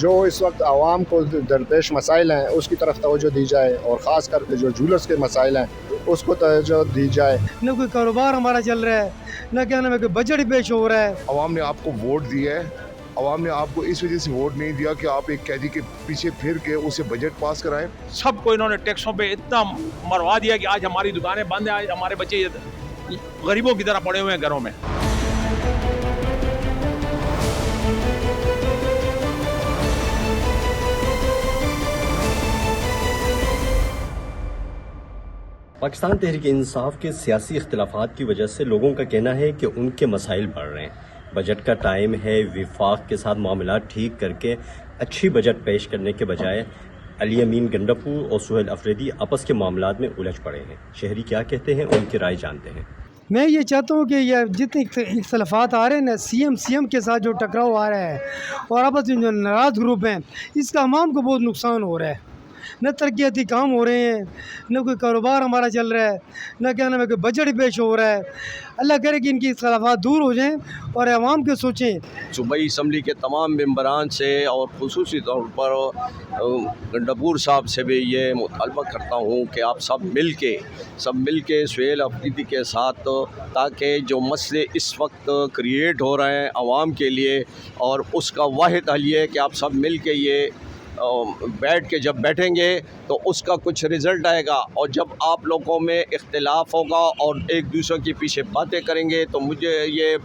جو اس وقت عوام کو درپیش مسائل ہیں اس کی طرف توجہ دی جائے، اور خاص کر کے جو جولرز کے مسائل ہیں اس کو توجہ دی جائے۔ نہ کوئی کاروبار ہمارا چل رہا ہے، نہ کیا نام ہے کوئی بجٹ پیش ہو رہا ہے۔ عوام نے آپ کو ووٹ دیا ہے، عوام نے آپ کو اس وجہ سے ووٹ نہیں دیا کہ آپ ایک قیدی کے پیچھے پھر کے اسے بجٹ پاس کرائیں۔ سب کو انہوں نے ٹیکسوں پہ اتنا مروا دیا کہ آج ہماری دکانیں بند ہیں، آج ہمارے بچے غریبوں کی طرح پڑے ہوئے ہیں گھروں میں۔ پاکستان تحریک انصاف کے سیاسی اختلافات کی وجہ سے لوگوں کا کہنا ہے کہ ان کے مسائل بڑھ رہے ہیں۔ بجٹ کا ٹائم ہے، وفاق کے ساتھ معاملات ٹھیک کر کے اچھی بجٹ پیش کرنے کے بجائے علی امین گنڈپور اور سہیل افریدی آپس کے معاملات میں الجھ پڑے ہیں۔ شہری کیا کہتے ہیں، ان کی رائے جانتے ہیں۔ میں یہ چاہتا ہوں کہ یہ جتنے اختلافات آ رہے ہیں نا، سی ایم کے ساتھ جو ٹکراؤ آ رہا ہے اور آپس میں جو ناراض گروپ ہیں، اس کا عوام کو بہت نقصان ہو رہا ہے۔ نہ ترقیاتی کام ہو رہے ہیں، نہ کوئی کاروبار ہمارا چل رہا ہے، نہ کیا نام ہے کوئی بجٹ پیش ہو رہا ہے۔ اللہ کرے کہ ان کی اختلافات دور ہو جائیں اور عوام کے سوچیں۔ صوبائی اسمبلی کے تمام ممبران سے اور خصوصی طور پر گنڈپور صاحب سے بھی یہ مطالبہ کرتا ہوں کہ آپ سب مل کے سہیل افریدی کے ساتھ، تاکہ جو مسئلے اس وقت کریٹ ہو رہے ہیں عوام کے لیے، اور اس کا واحد حل یہ ہے کہ آپ سب مل کے یہ بیٹھ کے جب بیٹھیں گے تو اس کا کچھ رزلٹ آئے گا، اور جب آپ لوگوں میں اختلاف ہوگا اور ایک دوسرے کے پیچھے باتیں کریں گے تو مجھے یہ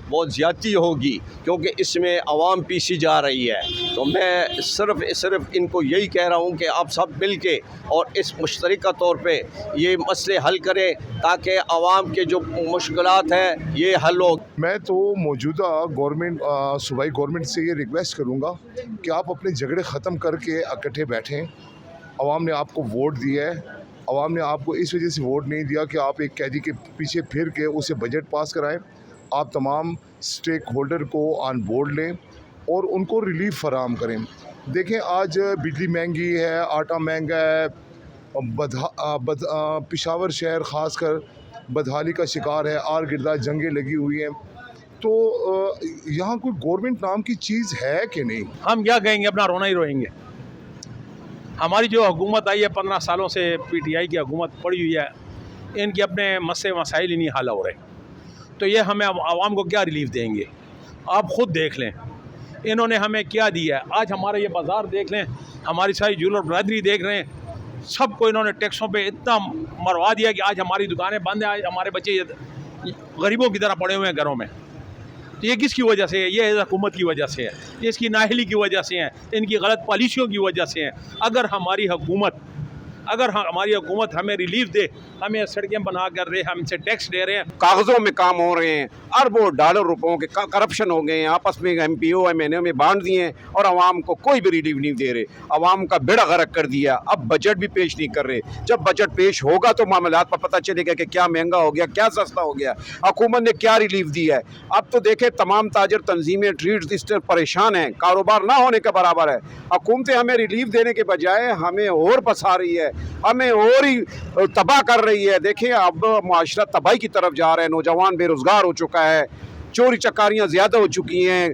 بہت زیادتی ہوگی، کیونکہ اس میں عوام پیچھے جا رہی ہے۔ تو میں صرف ان کو یہی کہہ رہا ہوں کہ آپ سب مل کے اور اس مشترکہ طور پہ یہ مسئلے حل کریں، تاکہ عوام کے جو مشکلات ہیں یہ حل ہو۔ میں تو موجودہ صوبائی گورنمنٹ سے یہ ریکویسٹ کروں گا کہ آپ اپنے جھگڑے ختم کر کے اکٹھے بیٹھیں۔ عوام نے آپ کو ووٹ دیا ہے، عوام نے آپ کو اس وجہ سے ووٹ نہیں دیا کہ آپ ایک قیدی کے پیچھے پھر کے اسے بجٹ پاس کرائیں۔ آپ تمام سٹیک ہولڈر کو آن بورڈ لیں اور ان کو ریلیف فراہم کریں۔ دیکھیں آج بجلی مہنگی ہے، آٹا مہنگا ہے، پشاور شہر خاص کر بدحالی کا شکار ہے، آر گردا جنگیں لگی ہوئی ہیں، تو یہاں کوئی گورنمنٹ نام کی چیز ہے کہ نہیں؟ ہم کیا کہیں گے، اپنا رونا ہی روئیں گے۔ ہماری جو حکومت آئی ہے 15 سالوں سے، پی ٹی آئی کی حکومت پڑی ہوئی ہے، ان کے اپنے مسائل ہی نہیں حل ہو رہے، تو یہ ہمیں عوام کو کیا ریلیف دیں گے؟ آپ خود دیکھ لیں انہوں نے ہمیں کیا دیا ہے۔ آج ہمارے یہ بازار دیکھ لیں، ہماری ساری جولر برادری دیکھ رہے ہیں، سب کو انہوں نے ٹیکسوں پہ اتنا مروا دیا کہ آج ہماری دکانیں بند ہیں، آج ہمارے بچے غریبوں کی طرح پڑے ہوئے ہیں گھروں میں۔ تو یہ کس کی وجہ سے ہے؟ یہ حکومت کی وجہ سے ہے، یہ اس کی نااہلی کی وجہ سے ہے، ان کی غلط پالیسیوں کی وجہ سے ہے۔ اگر ہماری حکومت ہمیں ریلیف دے، ہمیں سڑکیں بنا کر رہے، ہم سے ٹیکس لے رہے ہیں، کاغذوں میں کام ہو رہے ہیں، اربوں ڈالر روپوں کے کرپشن ہو گئے ہیں، آپس میں M P O M N A میں بانٹ دیے ہیں، اور عوام کو کوئی بھی ریلیف نہیں دے رہے، عوام کا بیڑا غرق کر دیا۔ اب بجٹ بھی پیش نہیں کر رہے، جب بجٹ پیش ہوگا تو معاملات پر پتہ چلے گا کہ کیا مہنگا ہو گیا، کیا سستا ہو گیا، حکومت نے کیا ریلیف دیا ہے۔ اب تو دیکھیں تمام تاجر تنظیمیں ٹریڈ اس طرح پریشان ہیں، کاروبار نہ ہونے کے برابر ہے۔ حکومتیں ہمیں ریلیف دینے کے بجائے ہمیں اور پھنسا رہی ہے، ہمیں اور ہی تباہ کر رہی ہے۔ دیکھیں اب معاشرہ تباہی کی طرف جا رہا ہے، نوجوان بے روزگار ہو چکا ہے، چوری چکاریاں زیادہ ہو چکی ہیں۔